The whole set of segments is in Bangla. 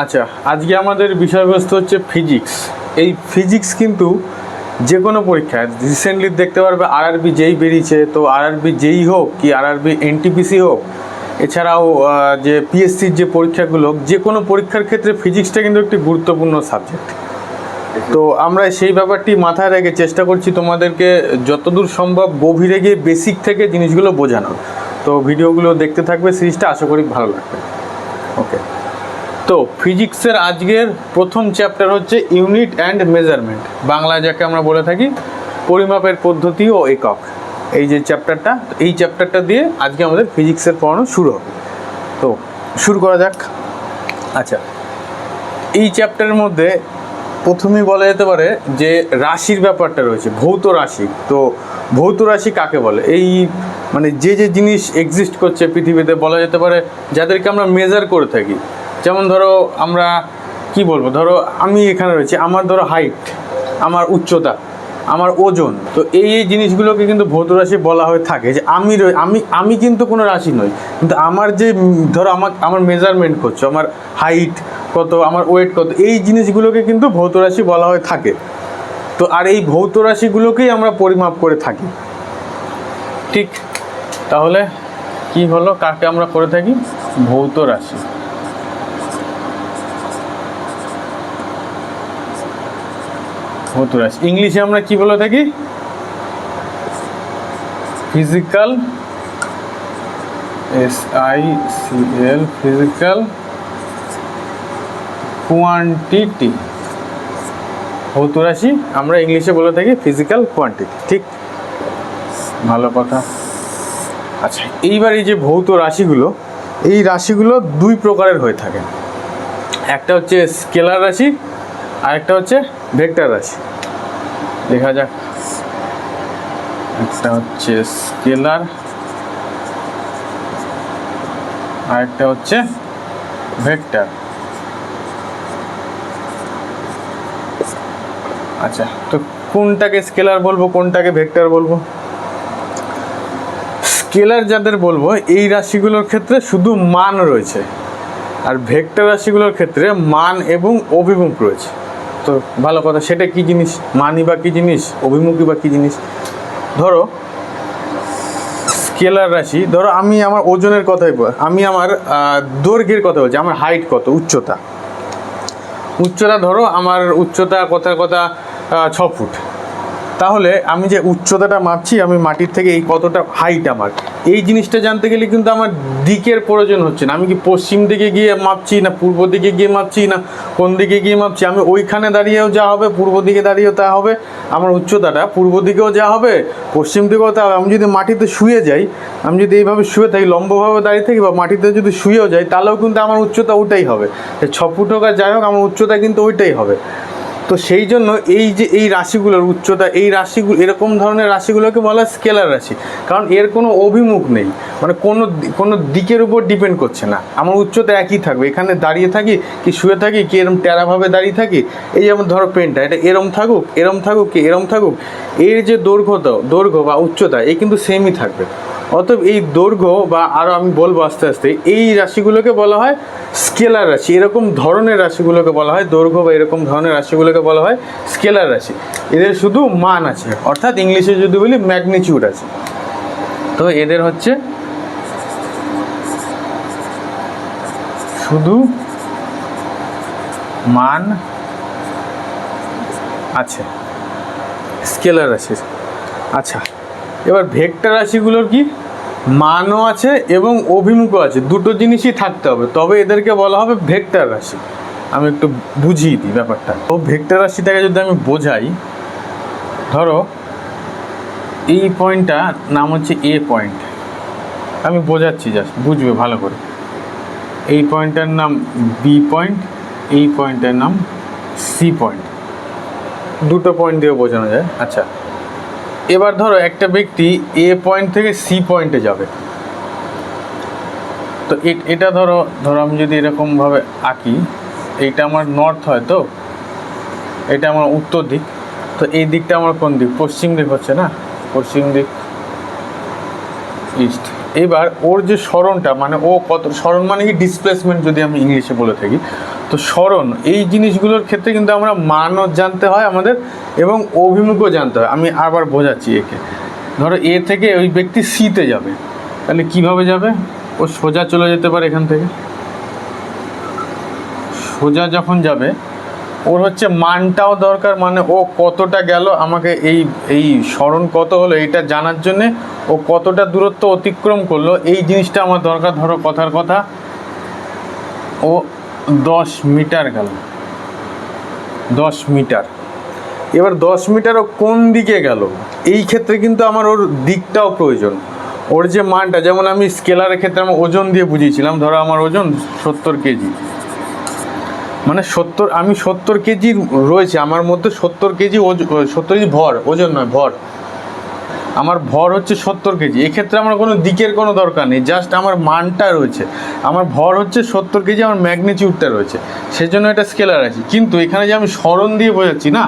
আচ্ছা, আজকে আমাদের বিষয়বস্তু হচ্ছে ফিজিক্স। এই ফিজিক্স কিন্তু যে কোনো পরীক্ষায় রিসেন্টলি দেখতে পারবে আরআরবি যেই বেরিয়েছে, তো আরআরবি যেই হোক কি আরআরবি এনটিপিসি হোক, এছাড়াও যে পিএসসির যে পরীক্ষাগুলো, যে কোনো পরীক্ষার ক্ষেত্রে ফিজিক্সটা কিন্তু একটি গুরুত্বপূর্ণ সাবজেক্ট। তো আমরা সেই ব্যাপারটি মাথায় রেখে চেষ্টা করছি তোমাদেরকে যতদূর সম্ভব গভীরে গিয়ে বেসিক থেকে জিনিসগুলো বোঝানোর। তো ভিডিওগুলো দেখতে থাকবে, সিরিজটা আশা করি ভালো লাগবে। ওকে, তো ফিজিক্সের আজকের প্রথম চ্যাপ্টার হচ্ছে ইউনিট অ্যান্ড মেজারমেন্ট, বাংলায় যাকে আমরা বলে থাকি পরিমাপের পদ্ধতি ও একক। এই যে চ্যাপ্টারটা, এই চ্যাপ্টারটা দিয়ে আজকে আমাদের ফিজিক্সের পড়ানো শুরু হবে। তো শুরু করা যাক। আচ্ছা, এই চ্যাপ্টারের মধ্যে প্রথমেই বলা যেতে পারে যে রাশির ব্যাপারটা রয়েছে, ভৌত রাশি। তো ভৌত রাশি কাকে বলে? এই মানে যে যে জিনিস এক্সিস্ট করছে পৃথিবীতে, বলা যেতে পারে যাদেরকে আমরা মেজার করে থাকি। যেমন ধরো আমরা কি বলবো, ধরো আমি এখানে রয়েছি, আমার ধরো হাইট, আমার উচ্চতা, আমার ওজন, তো এই এই জিনিসগুলোকে কিন্তু ভৌত রাশি বলা হয়ে থাকে। যে আমি আমি কিন্তু কোনো রাশি নই, কিন্তু আমার যে ধরো আমার মেজারমেন্ট করছো, আমার হাইট কত, আমার ওয়েট কত, এই জিনিসগুলোকে কিন্তু ভৌত রাশি বলা হয়ে থাকে। তো আর এই ভৌত রাশিগুলোকেই আমরা পরিমাপ করে থাকি। ঠিক, তাহলে কি হলো, কাকে আমরা করে থাকি? ভৌত রাশি। ভৌত রাশি ইংলিশে আমরা কি বলে থাকি? Physical, SICL, physical quantity. ভৌত রাশি আমরা ইংলিশে বলে থাকি ফিজিক্যাল কোয়ান্টিটি। ঠিক, ভালো কথা। আচ্ছা, এইবার এই যে ভৌত রাশিগুলো, এই রাশিগুলো দুই প্রকারের হয়ে থাকে। একটা হচ্ছে স্কেলার রাশি, আর একটা হচ্ছে ভেক্টর রাশি। দেখা যাক, একটা হচ্ছে স্কেলার, আর একটা হচ্ছে ভেক্টর। আচ্ছা, তো কোনটাকে স্কেলার বলবো, কোনটাকে ভেক্টর বলবো? স্কেলার যাদের বলবো, এই রাশিগুলোর ক্ষেত্রে শুধু মান রয়েছে, আর ভেক্টর রাশিগুলোর ক্ষেত্রে মান এবং অভিমুখ রয়েছে। তো ভালো কথা, সেটা কি জিনিস? মানই বা কী জিনিস, অভিমুখই বা কী জিনিস? ধরো স্কেলার রাশি, ধরো আমি আমার ওজনের কথাই আমি আমার দৈর্ঘ্যের কথা বলছি, আমার হাইট কত, উচ্চতা। ধরো আমার উচ্চতা কথা 6 ফুট। তাহলে আমি যে উচ্চতাটা মাপছি, আমি মাটির থেকে এই কতটা হাইট আমার, এই জিনিসটা জানতে গেলে কিন্তু আমার দিকের প্রয়োজন হচ্ছে না। আমি কি পশ্চিম দিকে গিয়ে মাপছি, না পূর্ব দিকে গিয়ে মাপছি, না কোন দিকে গিয়ে মাপছি? আমি ওইখানে দাঁড়িয়েও যা হবে, পূর্ব দিকে দাঁড়িয়েও তা হবে। আমার উচ্চতাটা পূর্ব দিকেও যা হবে, পশ্চিম দিকেও তা হবে। আমি যদি মাটিতে শুয়ে যাই, আমি যদি এইভাবে শুয়ে থাকি, লম্বভাবে দাঁড়িয়ে থাকি, বা মাটিতে যদি শুয়েও যাই, তাহলেও কিন্তু আমার উচ্চতা ওটাই হবে। 6 ফুট হোক আর যাই হোক, আমার উচ্চতা কিন্তু ওইটাই হবে। তো সেই জন্য এই যে এই রাশিগুলোর উচ্চতা, এই রাশিগুলো, এরকম ধরনের রাশিগুলোকে বলা হয় স্কেলার রাশি। কারণ এর কোনো অভিমুখ নেই, মানে কোনো দিকের উপর ডিপেন্ড করছে না। আমার উচ্চতা একই থাকবে, এখানে দাঁড়িয়ে থাকি কি শুয়ে থাকি কি এরম টেরাভাবে দাঁড়িয়ে থাকি, এই যেমন ধরো পেনটা, এটা এরম থাকুক কি এরম থাকুক, এর যে দৈর্ঘ্য বা উচ্চতা, এই কিন্তু সেমই থাকবে। অতএব এই দৈর্ঘ্য বা আরও আমি বলবো আস্তে আস্তে, এই রাশিগুলোকে বলা হয় স্কেলার রাশি। এরকম ধরনের রাশিগুলোকে বলা হয় দৈর্ঘ্য, বা এরকম ধরনের রাশিগুলোকে বলা হয় স্কেলার রাশি। এদের শুধু মান আছে, অর্থাৎ ইংলিশে যদি বলি ম্যাগনিটিউড আছে। তো এদের হচ্ছে শুধু মান আছে, স্কেলার রাশি। আচ্ছা, এবার ভেক্টর রাশিগুলোর কি? মানও আছে এবং অভিমুখও আছে, দুটো জিনিসই থাকতে হবে, তবে এদেরকে বলা হবে ভেক্টর রাশি। আমি একটু বুঝিয়ে দিই ব্যাপারটা। তো ভেক্টর রাশিটাকে যদি আমি বোঝাই, ধরো এই পয়েন্টটা নাম হচ্ছে এ পয়েন্ট, আমি বোঝাচ্ছি, জাস্ট বুঝবে ভালো করে। এই পয়েন্টটার নাম বি পয়েন্ট, এই পয়েন্টের নাম সি পয়েন্ট। দুটো পয়েন্ট দিয়ে বোঝানো যায়। আচ্ছা, এবার ধরো একটা ব্যক্তি এ পয়েন্ট থেকে সি পয়েন্টে যাবে। তো এটা ধরো আমি যদি এরকমভাবে আঁকি, এইটা আমার নর্থ হয়, তো এটা আমার উত্তর দিক। তো এই দিকটা আমার কোন দিক? পশ্চিম দিক হচ্ছে না, পশ্চিম দিক, ইস্ট। এবার ওর যে সরণটা মানে ও কত, সরণ মানে কি ডিসপ্লেসমেন্ট যদি আমি ইংলিশে বলে থাকি, তো সরণ এই জিনিসগুলোর ক্ষেত্রে কিন্তু আমরা মানও জানতে হয় আমাদের এবং অভিমুখও জানতে হয়। আমি আবার বোঝাচ্ছি একে, ধরো এ থেকে ওই ব্যক্তি সিতে যাবে, তাহলে কিভাবে যাবে? ও সোজা চলে যেতে পারে এখান থেকে, সোজা যখন যাবে ওর হচ্ছে মানটাও দরকার, মানে ও কতটা গেল, আমাকে এই সরণ কত হলো এইটা জানার জন্যে ও কতটা দূরত্ব অতিক্রম করলো এই জিনিসটা আমার দরকার। ধরো কথার কথা ও 10 মিটার গেল, 10 মিটার। এবার 10 মিটার ও কোন দিকে গেল এই ক্ষেত্রে কিন্তু আমার ওর দিকটাও প্রয়োজন। ওর যে মানটা, যেমন আমি স্কেলারের ক্ষেত্রে আমি ওজন দিয়ে বুঝিয়েছিলাম, ধরো আমার ওজন 70 কেজি, মানে 70, আমি 70 কেজি রয়েছে আমার মধ্যে, 70 কেজি 70 কেজি ভর, ওজন নয় ভর, আমার ভর হচ্ছে 70 কেজি। এক্ষেত্রে আমার কোনো দিকের কোনো দরকার নেই, জাস্ট আমার মানটা রয়েছে, আমার ভর হচ্ছে 70 কেজি, আমার ম্যাগনিটিউডটা রয়েছে, সেজন্য এটা স্কেলার আছে। কিন্তু এখানে যে আমি সরণ দিয়ে বোঝাচ্ছি না,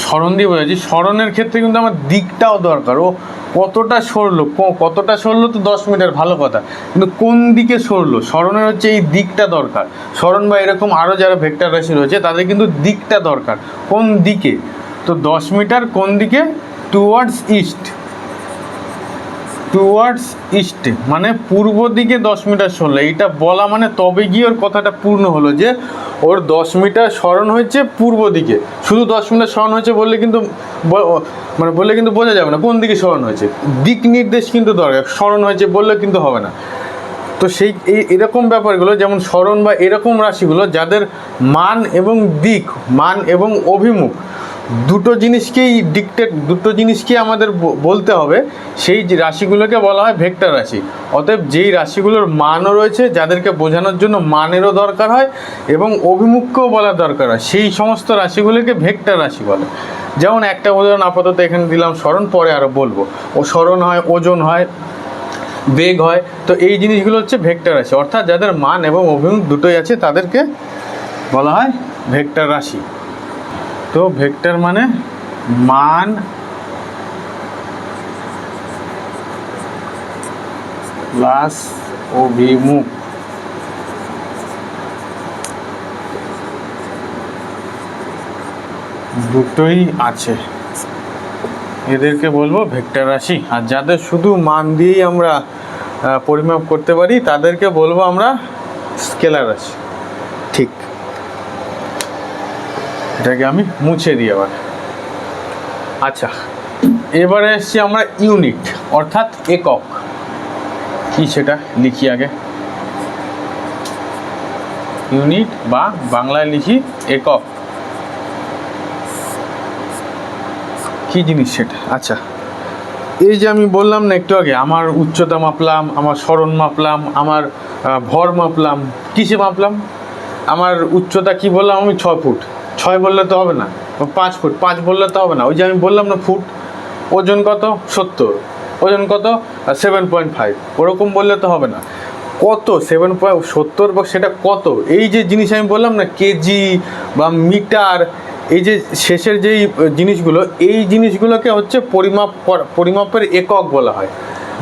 সরণ দিয়ে বোঝাচ্ছি, সরণের ক্ষেত্রে কিন্তু আমার দিকটাও দরকার। ও কতটা সরলো, কতটা সরলো তো 10 মিটার ভালো কথা, কিন্তু কোন দিকে সরলো, সরণের হচ্ছে এই দিকটা দরকার। সরণ বা এরকম আরও যারা ভেক্টর রাশি রয়েছে তাদের কিন্তু দিকটা দরকার, কোন দিকে। তো 10 মিটার কোন দিকে? টুয়ার্ডস ইস্ট, টুয়ার্ডস ইস্ট মানে পূর্ব দিকে 10 মিটার সরলো, এইটা বলা মানে তবে গিয়ে ওর কথাটা পূর্ণ হলো যে ওর 10 মিটার সরণ হয়েছে পূর্ব দিকে। শুধু 10 মিটার সরণ হয়েছে বললে কিন্তু মানে বললে কিন্তু বোঝা যাবে না কোন দিকে সরণ হয়েছে, দিক নির্দেশ কিন্তু দরকার, সরণ হয়েছে বললে কিন্তু হবে না। তো সেই এরকম ব্যাপারগুলো, যেমন সরণ বা এরকম রাশিগুলো যাদের মান এবং দিক, মান এবং অভিমুখ দুটো জিনিসকেই দুটো জিনিসকেই আমাদের বলতে হবে, সেই রাশিগুলোকে বলা হয় ভেক্টর রাশি। অতএব যেই রাশিগুলোর মানও রয়েছে, যাদেরকে বোঝানোর জন্য মানেরও দরকার হয় এবং অভিমুখকেও বলার দরকার হয়, সেই সমস্ত রাশিগুলোকে ভেক্টর রাশি বলে। যেমন একটা উদাহরণ আপাতত এখানে দিলাম, সরণ, পরে আরও বলবো। ও সরণ হয়, ওজন হয়, বেগ হয়, তো এই জিনিসগুলো হচ্ছে ভেক্টর রাশি। অর্থাৎ যাদের মান এবং অভিমুখ দুটোই আছে তাদেরকে বলা হয় ভেক্টর রাশি। তো ভেক্টর মানে মান প্লাস অভিমুখ, দুটোই আছে, এদেরকে বলবো ভেক্টর রাশি। আর যাদের শুধু মান দিয়েই আমরা পরিমাপ করতে পারি তাদেরকে বলবো আমরা স্কেলার রাশি। ঠিক, এটাকে আমি মুছে দিই আবার। আচ্ছা, এবারে এসছি আমরা ইউনিট অর্থাৎ একক। কি সেটা লিখি আগে, ইউনিট বা বাংলায় লিখি একক। কি জিনিস সেটা? আচ্ছা, এই যে আমি বললাম না একটু আগে, আমার উচ্চতা মাপলাম, আমার সরণ মাপলাম, আমার ভর মাপলাম, কিসে মাপলাম? আমার উচ্চতা কি বললাম আমি? 6 ফুট, 6 বললে তো হবে না, 5 ফুট, 5 বললে তো হবে না, ওই যে আমি বললাম না ফুট। ওজন কত? 70, ওজন কত? 7.5, ওরকম বললে তো হবে না। কত? 7.70 বা সেটা কত? এই যে জিনিস আমি বললাম না, কেজি বা মিটার, এই যে শেষের যেই জিনিসগুলো, এই জিনিসগুলোকে হচ্ছে পরিমাপের একক বলা হয়।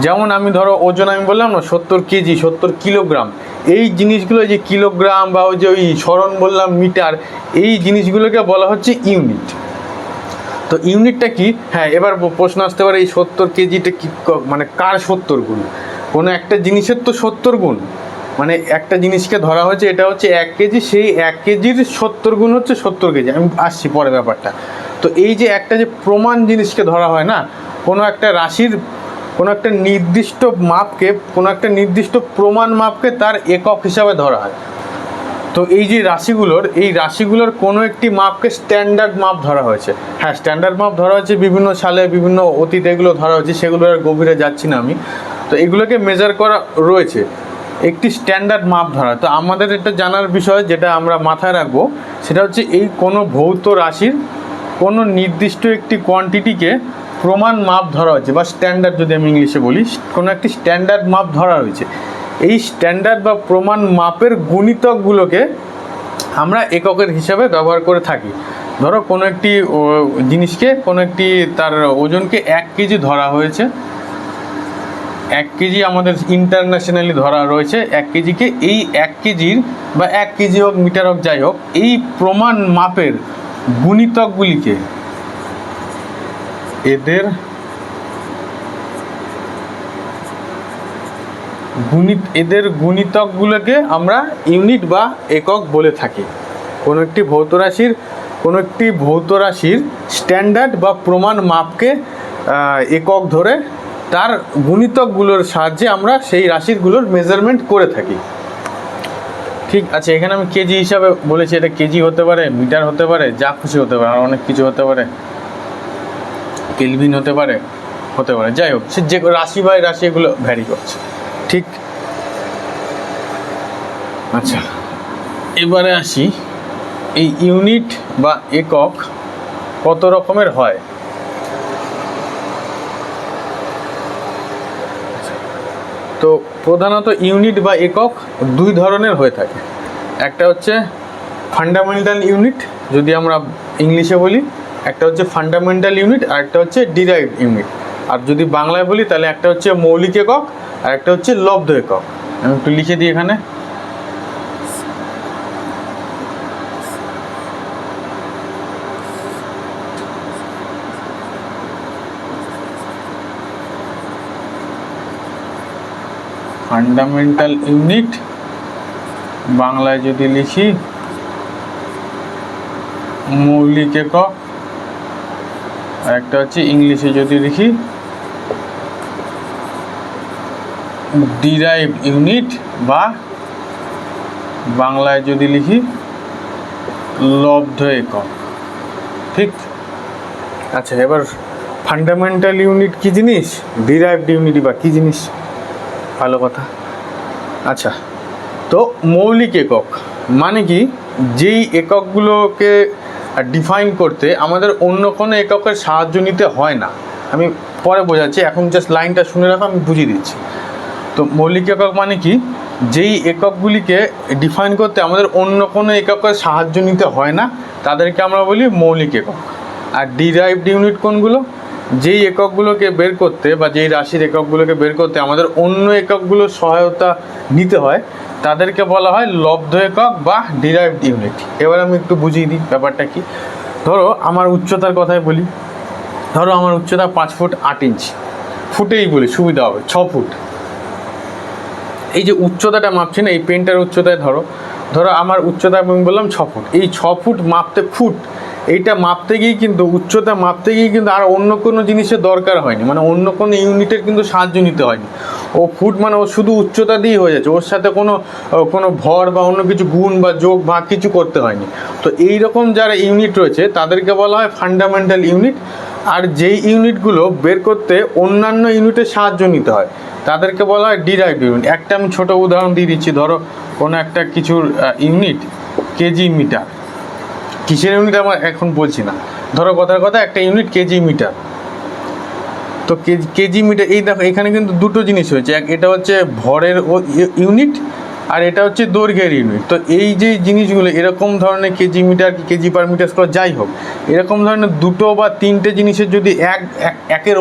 যেমন আমি ধরো ওজন আমি বললাম না 70 কেজি, 70 কিলোগ্রাম, এই জিনিসগুলো যে কিলোগ্রাম বা ওই যে ওই সরণ বললাম মিটার, এই জিনিসগুলোকে বলা হচ্ছে ইউনিট। তো ইউনিটটা কি? হ্যাঁ, এবার প্রশ্ন আসতে পারে এই 70 কেজিটা কি, মানে কার 70 গুণ? কোনো একটা জিনিসের তো 70 গুণ, মানে একটা জিনিসকে ধরা হয়েছে এটা হচ্ছে 1 কেজি, সেই 1 কেজির 70 গুণ হচ্ছে 70 কেজি। আমি আসছি পরে ব্যাপারটা। তো এই যে একটা যে প্রমাণ জিনিসকে ধরা হয় না, কোনো একটা রাশির কোনো একটা নির্দিষ্ট মাপকে, কোনো একটা নির্দিষ্ট প্রমাণ মাপকে তার একক হিসাবে ধরা হয়। তো এই যে রাশিগুলোর কোনো একটি মাপকে স্ট্যান্ডার্ড মাপ ধরা হয়েছে। হ্যাঁ, স্ট্যান্ডার্ড মাপ ধরা হয়েছে বিভিন্ন সালে, বিভিন্ন অতীতে এগুলো ধরা হয়েছে, সেগুলো আর গভীরে যাচ্ছি না আমি। তো এগুলোকে মেজার করা রয়েছে, একটি স্ট্যান্ডার্ড মাপ ধরা। তো আমাদের এটা জানার বিষয়, যেটা আমরা মাথায় রাখবো, সেটা হচ্ছে এই কোনো ভৌত রাশির কোনো নির্দিষ্ট একটি কোয়ান্টিটিকে প্রমাণ মাপ ধরা হয়েছে, বা স্ট্যান্ডার্ড যদি আমি ইংলিশে বলি, কোনো একটি স্ট্যান্ডার্ড মাপ ধরা হয়েছে। এই স্ট্যান্ডার্ড বা প্রমাণ মাপের গুণিতকগুলোকে আমরা এককের হিসাবে ব্যবহার করে থাকি। ধরো কোনো একটি জিনিসকে, কোনো একটি তার ওজনকে 1 কেজি ধরা হয়েছে, 1 কেজি আমাদের ইন্টারন্যাশনালি ধরা রয়েছে 1 কেজিকে। এই 1 কেজির বা 1 কেজি হোক মিটার হোক যাই হোক, এই প্রমাণ মাপের গুণিতকগুলিকে এদের গুণিতকগুলোকে আমরা ইউনিট বা একক বলে থাকি। কোনো একটি ভৌত রাশির স্ট্যান্ডার্ড বা প্রমাণ মাপকে একক ধরে তার গুণিতকগুলোর সাহায্যে আমরা সেই রাশিগুলোর মেজারমেন্ট করে থাকি। ঠিক আছে, এখানে আমি কেজি হিসাবে বলেছি, এটা কেজি হতে পারে, মিটার হতে পারে, যা খুশি হতে পারে, আর অনেক কিছু হতে পারে, কেলভিন হতে পারে, যাই হোক সে যে রাশি বাই রাশি এগুলো ভ্যারি করছে। ঠিক, আচ্ছা এবারে আসি এই ইউনিট বা একক কত রকমের হয়। তো প্রধানত ইউনিট বা একক 2 ধরনের হয়ে থাকে। একটা হচ্ছে ফান্ডামেন্টাল ইউনিট, যদি আমরা ইংলিশে বলি, একটা হচ্ছে ফান্ডামেন্টাল ইউনিট, আর একটা হচ্ছে ডিরাইভড ইউনিট। আর যদি বাংলায় বলি তাহলে একটা হচ্ছে মৌলিক একক আর একটা হচ্ছে লব্ধ একক। আমি একটু লিখে দিই এখানে। ফান্ডামেন্টাল ইউনিট বাংলায় যদি লিখি মৌলিক একক, আর একটা হচ্ছে ইংলিশে যদি লিখি ডিরাইভড ইউনিট, বা বাংলায় যদি লিখি লব্ধ একক। ঠিক, আচ্ছা এবার ফান্ডামেন্টাল ইউনিট কি জিনিস, ডিরাইভড ইউনিট বা কি জিনিস, ভালো কথা। আচ্ছা, তো মৌলিক একক মানে কি, যেই এককগুলোকে ডিফাইন করতে আমাদের অন্য কোনো এককের সাহায্য নিতে হয় না। আমি পরে বোঝাচ্ছি, এখন জাস্ট লাইনটা শুনে রাখো, আমি বুঝিয়ে দিচ্ছি। তো মৌলিক একক মানে কি, যেই এককগুলিকে ডিফাইন করতে আমাদের অন্য কোনো এককের সাহায্য নিতে হয় না, তাদেরকে আমরা বলি মৌলিক একক। আর ডিরাইভড ইউনিট কোনগুলো, যেই এককগুলোকে বের করতে বা যেই রাশির এককগুলোকে বের করতে আমাদের অন্য এককগুলোর সহায়তা নিতে হয়, তাদেরকে বলা হয় লব্ধ একক বা ডিরাইভড ইউনিট। এবার আমি একটু বুঝিয়ে দিই ব্যাপারটা কি। ধরো আমার উচ্চতার কথাই বলি, ধরো আমার উচ্চতা 5 ফুট 8 ইঞ্চি, ফুটেই বলি সুবিধা হবে, 6 ফুট। এই যে উচ্চতাটা মাপছি না, এই পেনটার উচ্চতায় ধরো আমার উচ্চতা আমি বললাম 6 ফুট। এই 6 ফুট মাপতে, ফুট এইটা মাপতে গিয়ে কিন্তু, উচ্চতা মাপতে গিয়ে কিন্তু আর অন্য কোনো জিনিসের দরকার হয়নি, মানে অন্য কোনো ইউনিটের কিন্তু সাহায্য নিতে হয়নি। ও ফুট মানে ও শুধু উচ্চতা দিয়েই হয়ে যাচ্ছে, ওর সাথে কোনো ভর বা অন্য কিছু গুণ বা যোগ ভাগ কিছু করতে হয়নি। তো এই রকম যারা ইউনিট রয়েছে তাদেরকে বলা হয় ফান্ডামেন্টাল ইউনিট। আর যেই ইউনিটগুলো বের করতে অন্যান্য ইউনিটের সাহায্য নিতে হয় তাদেরকে বলা হয় ডিরাইভড ইউনিট। একটা আমি ছোট উদাহরণ দিয়ে দিচ্ছি, ধরো কোনো একটা কিছুর ইউনিট কেজি মিটার, কিসের ইউনিট আমার এখন বলছি না, ধরো কথার কথা একটা ইউনিট কেজি মিটার। তো কেজি মিটার, এই দেখো এখানে কিন্তু দুটো জিনিস হয়েছে, এটা হচ্ছে ভরের ইউনিট আর এটা হচ্ছে দৈর্ঘ্যের ইউনিট। তো এই যে জিনিসগুলো এরকম ধরনের কেজি মিটার কি কেজি পার মিটার স্কোয়ার যাই হোক, এরকম ধরনের 2 বা 3টে জিনিসের যদি একের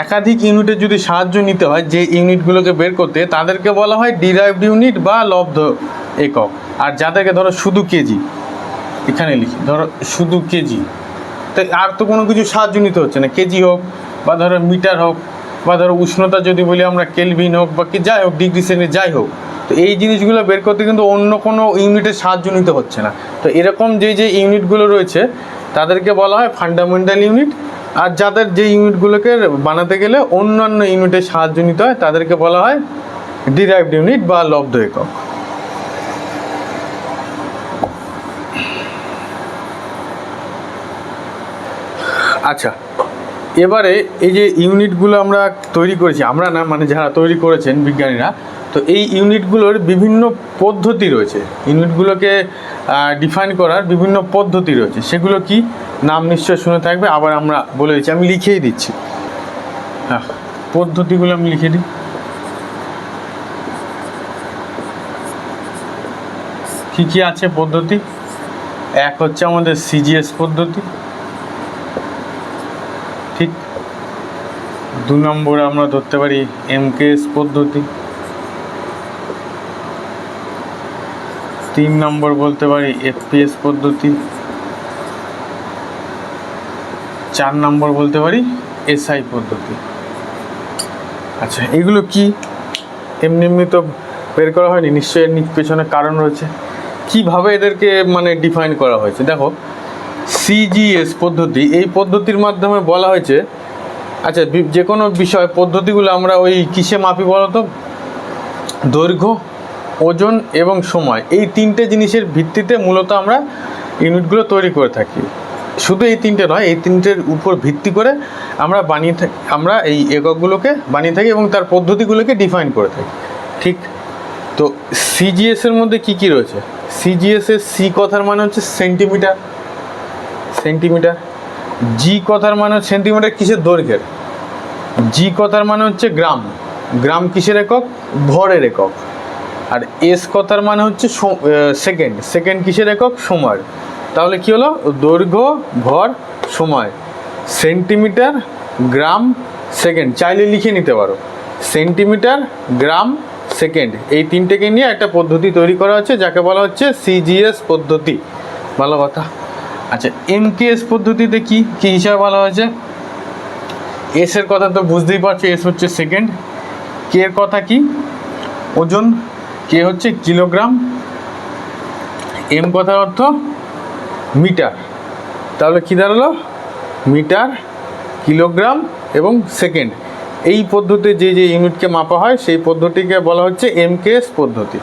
একাধিক ইউনিটের যদি সাহায্য নিতে হয় যে ইউনিটগুলোকে বের করতে, তাদেরকে বলা হয় ডিরাইভড ইউনিট বা লব্ধ একক। আর যাদেরকে ধরো শুধু কেজি, এখানে লিখি ধরো শুধু কেজি, তাই আর তো কোনো কিছু সাহায্য নিতে হচ্ছে না, কেজি হোক বা ধরো মিটার হোক বা ধরো উষ্ণতা যদি বলি আমরা কেলভিন হোক বা কি যাই হোক, ডিগ্রি সেন্টিগ্রেড যাই হোক, তো এই জিনিসগুলো বের করতে কিন্তু অন্য কোনো ইউনিটের সাহায্য নিতে হচ্ছে না। তো এরকম যে ইউনিটগুলো রয়েছে তাদেরকে বলা হয় ফান্ডামেন্টাল ইউনিট। আর যাদের যে ইউনিটগুলোকে বানাতে গেলে অন্যান্য ইউনিটের সাহায্য নিতে হয় তাদেরকে বলা হয় ডিরাইভড ইউনিট বা লব্ধ একক। আচ্ছা, এবারে এই যে ইউনিটগুলো আমরা তৈরি করেছি, আমরা না মানে যারা তৈরি করেছেন বিজ্ঞানীরা, তো এই ইউনিটগুলোর বিভিন্ন পদ্ধতি রয়েছে, ইউনিটগুলোকে ডিফাইন করার বিভিন্ন পদ্ধতি রয়েছে। সেগুলো কি নাম নিশ্চয় শুনে থাকবে, আবার আমরা বলে দিচ্ছি, আমি লিখেই দিচ্ছি। হ্যাঁ, পদ্ধতিগুলো আমি লিখে দিই। কী কী আছে পদ্ধতি? এক হচ্ছে আমাদের সিজিএস পদ্ধতি, ঠিক। 2 নম্বরে আমরা ধরতে পারি এমকেএস পদ্ধতি। 3 নম্বর বলতে পারি এফপিএস পদ্ধতি। 4 নম্বর বলতে পারি এসআই পদ্ধতি। আচ্ছা, এগুলো কি এমনি এমনি তো বের করা হয়নি, নিশ্চয়ই এর পেছনে কারণ রয়েছে। কিভাবে এদেরকে মানে ডিফাইন করা হয়েছে দেখো, সিজিএস পদ্ধতি, এই পদ্ধতির মাধ্যমে বলা হয়েছে, আচ্ছা যে কোনো বিষয় পদ্ধতিগুলো আমরা ওই কিসে মাপি বলতো, দৈর্ঘ্য, ওজন এবং সময়, এই 3টে জিনিসের ভিত্তিতে মূলত আমরা ইউনিটগুলো তৈরি করে থাকি। শুধু এই 3টে নয়, এই 3টের উপর ভিত্তি করে আমরা এই এককগুলোকে বানিয়ে থাকি এবং তার পদ্ধতিগুলোকে ডিফাইন করে থাকি। ঠিক, তো সিজিএসের মধ্যে কি কি রয়েছে? সিজিএসের সি কথার মানে হচ্ছে সেন্টিমিটার, জি কথার মানে হচ্ছে সেন্টিমিটার কিসের, দৈর্ঘ্যের। জি কথার মানে হচ্ছে গ্রাম, কিসের একক, ভরের একক। আর এস কথার মানে হচ্ছে সেকেন্ড, কিসের একক, সময়ের। তাহলে কি হলো, দৈর্ঘ্য, ভর, সময়, সেন্টিমিটার, গ্রাম, সেকেন্ড। চাইলে লিখে নিতে পারো, সেন্টিমিটার, গ্রাম, সেকেন্ড, এই 3টেকে নিয়ে একটা পদ্ধতি তৈরি করা হচ্ছে যাকে বলা হচ্ছে সিজিএস পদ্ধতি। ভালো কথা। আচ্ছা, এমকেএস পদ্ধতিতে কি কি হিসাবে বলা হয়েছে? এস এর কথা তো বুঝতেই পারছো, এস হচ্ছে সেকেন্ড। কে এর কথা কি, ওজন, কে হচ্ছে কিলোগ্রাম, এম কথার অর্থ মিটার। তাহলে কী দাঁড়ালো, মিটার, কিলোগ্রাম এবং সেকেন্ড। এই পদ্ধতিতে যে যে ইউনিটকে মাপা হয় সেই পদ্ধতিকে বলা হচ্ছে এমকেএস পদ্ধতি।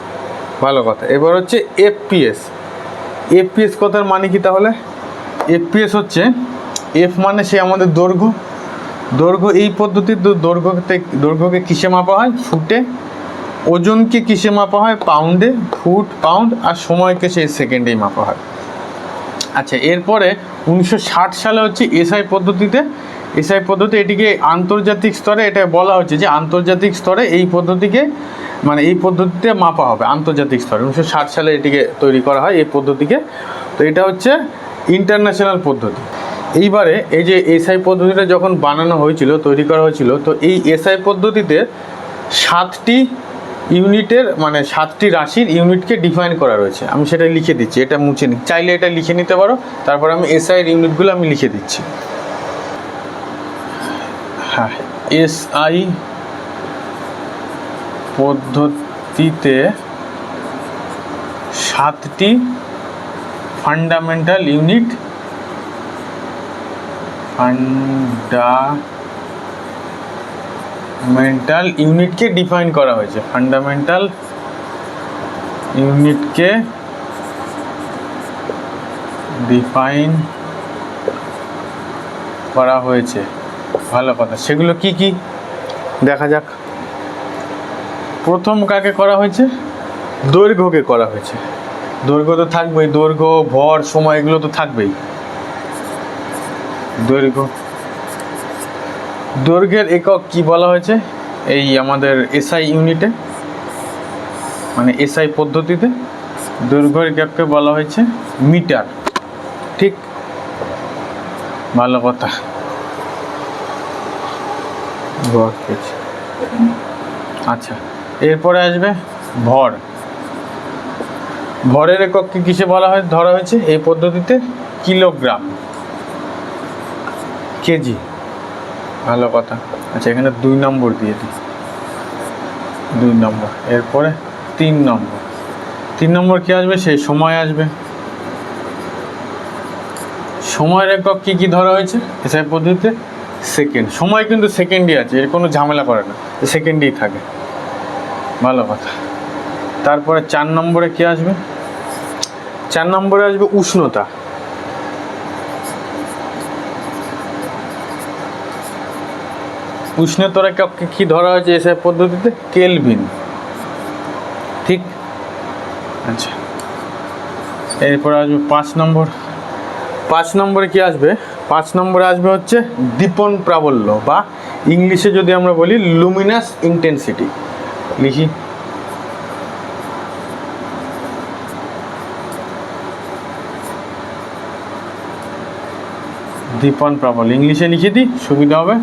ভালো কথা। এবার হচ্ছে এফপিএস। এফপিএস কথার মানে কি তাহলে? এফপিএস হচ্ছে, এফ মানে সে আমাদের দৈর্ঘ্য, এই পদ্ধতির দৈর্ঘ্যকে কিসে মাপা হয়, ফুটে। ওজনকে কিসে মাপা হয়, পাউন্ডে, ফুট, পাউন্ড। আর সময়কে সেই সেকেন্ডেই মাপা হয়। আচ্ছা, এরপরে 1960 সালে হচ্ছে এসআই পদ্ধতি, এটিকে আন্তর্জাতিক স্তরে এটা বলা হচ্ছে যে আন্তর্জাতিক স্তরে এই পদ্ধতিতে মাপা হবে আন্তর্জাতিক স্তরে। 1960 সালে এটিকে তৈরি করা হয় এই পদ্ধতিকে। তো এটা হচ্ছে ইন্টারন্যাশনাল পদ্ধতি। এইবারে এই যে এসআই পদ্ধতিটা যখন বানানো হয়েছিল, তৈরি করা হয়েছিল, তো এই এসআই পদ্ধতিতে 7টি ইউনিটের মানে 7টি রাশির ইউনিটকে ডিফাইন করা রয়েছে। আমি সেটা লিখে দিচ্ছি, এটা মুছে নি, চাইলে এটা লিখে নিতে পারো। তারপর আমি এসআইয়ের ইউনিটগুলো আমি লিখে দিচ্ছি। হ্যাঁ, এসআই পদ্ধতিতে 7টি ফান্ডামেন্টাল ইউনিটকে ডিফাইন করা হয়েছে। ফান্ডামেন্টাল ইউনিটকে ডিফাইন করা হয়েছে। ভালো কথা। সেগুলো কি কি দেখা যাক। প্রথম কাকে করা হয়েছে, দৈর্ঘ্যকে করা হয়েছে। দৈর্ঘ্য তো থাকবেই, দৈর্ঘ্য, ভর, সময় এগুলো তো থাকবেই। দৈর্ঘ্যের একক কি বলা হয়েছে এই আমাদের এসআই ইউনিটে, মানে এসআই পদ্ধতিতে দৈর্ঘ্যের এককে বলা হয়েছে মিটার। ঠিক, ভালো কথা। আচ্ছা, এরপরে আসবে ভরের এককে কিসে ধরা হয়েছে এই পদ্ধতিতে, কিলোগ্রাম, কেজি। ভালো কথা। আচ্ছা, এখানে 2 নম্বর দিয়ে দিই, 2 নম্বর। এরপরে 3 নম্বর কি আসবে, সেই সময় আসবে। সময়ের একক কি ধরা হয়েছে এসআই পদ্ধতিতে, সেকেন্ড। সময় কিন্তু সেকেন্ডই আছে, এর কোনো ঝামেলা করে না, সেকেন্ডই থাকে। ভালো কথা। তারপরে 4 নম্বরে কি আসবে, 4 নম্বরে আসবে উষ্ণতা। উষ্ণতার এককে কি ধরা হয়েছে এসআই পদ্ধতিতে, কেলভিন। ঠিক। আচ্ছা, এরপর আসবে 5 নম্বর। 5 নম্বরে কি আসবে, 5 নম্বরে আসবে হচ্ছে দীপন প্রাবল্য, বা ইংলিশে যদি আমরা বলি লুমিনাস ইন্টেন্সিটি। লিখি, দীপন প্রাবল্য, ইংলিশে লিখে দিই সুবিধা হবে।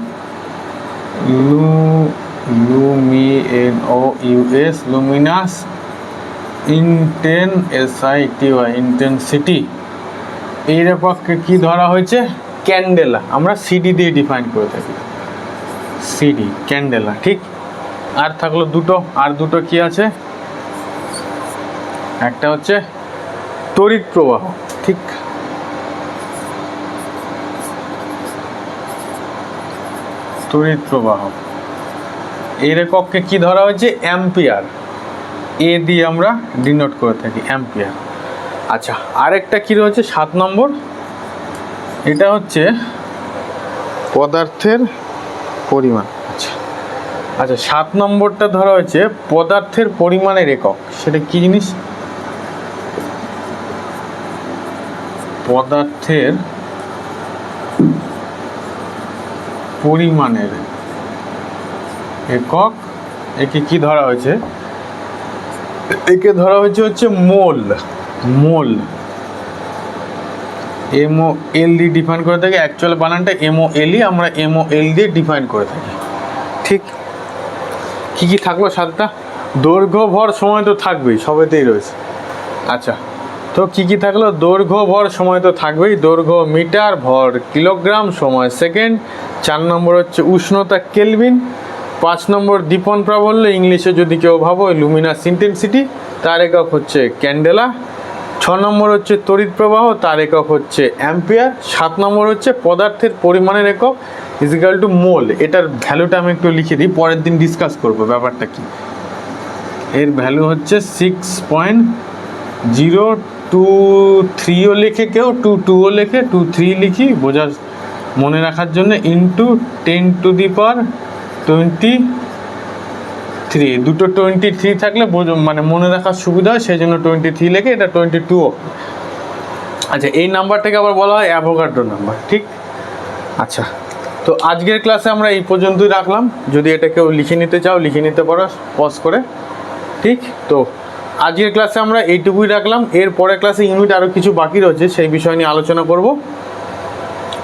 LUMINOUS লুমিনাস ইন্টেন্সিটি ইন্টেন্সিটি এর এককে কি ধরা হয়েছে? ক্যান্ডেলা। আমরা সিডি দিয়ে ডিফাইন করে থাকি, সিডি ক্যান্ডেলা। ঠিক, আর থাকলো দুটো, আর দুটো কি আছে? একটা হচ্ছে তড়িৎ প্রবাহ। ঠিক, তড়িৎ প্রবাহ এর এককে কি ধরা হয়েছে? অ্যাম্পিয়ার। এ দিয়ে আমরা ডিনোট করে থাকি অ্যাম্পিয়ার। আচ্ছা, আরেকটা কি রয়েছে 7 নম্বর, এটা হচ্ছে পদার্থের পরিমাণ। আচ্ছা আচ্ছা 7 নম্বরটা ধরা হয়েছে পদার্থের পরিমাণের একক। সেটা কি জিনিস? পদার্থের পরিমাণের একক। একে কি ধরা হয়েছে? একে ধরা হয়েছে হচ্ছে মোল। মোল, MOL দিয়ে ডিফাইন করে থাকি। অ্যাকচুয়াল বানানটা MOL, আমরা MOL দিয়ে ডিফাইন করে থাকি। ঠিক, কি কি থাকলো 7টা? দৈর্ঘ্য ভর সময় তো থাকবেই, সবেতেই রয়েছে। আচ্ছা, তো কি কি থাকলো? দৈর্ঘ্য ভর সময় তো থাকবেই, দৈর্ঘ্য মিটার, ভর কিলোগ্রাম, সময় সেকেন্ড। 4 নম্বর হচ্ছে উষ্ণতা কেলভিন। 5 নম্বর দীপন প্রাবল্য, ইংলিশে যদি কেউ ভাবো লুমিনাস ইন্টেন্সিটি, তার একক হচ্ছে ক্যান্ডেলা। 6 নম্বর হচ্ছে তড়িৎ প্রবাহ, তার একক হচ্ছে অ্যাম্পিয়ার। 7 নম্বর হচ্ছে পদার্থের পরিমাণের একক ইজিক্যাল টু মোল। এটার ভ্যালুটা আমি একটু লিখে দিই, পরের দিন ডিসকাস করবো ব্যাপারটা কি। এর ভ্যালু হচ্ছে 6.023ও লেখে কেউ, 22ও লেখে, 23 লিখি বোঝার মনে রাখার জন্য, ইন্টু 10⁻23। দুটো 23 থাকলে মানে মনে রাখার সুবিধা হয়, সেই জন্য 23 লেখে, এটা 22। আচ্ছা, এই নাম্বারটাকে আবার বলা হয় অ্যাভোগাড্রো নাম্বার। ঠিক, আচ্ছা তো আজকের ক্লাসে আমরা এই পর্যন্তই রাখলাম। যদি এটা কেউ লিখে নিতে চাও লিখে নিতে পারো পজ করে। ঠিক, তো আজকের ক্লাসে আমরা এইটুকুই রাখলাম। এর পরের ক্লাসে ইউনিট আরও কিছু বাকি রয়েছে, সেই বিষয় নিয়ে আলোচনা করব।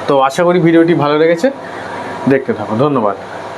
তো আশা করি ভিডিওটি ভালো লেগেছে, দেখতে থাকো। ধন্যবাদ।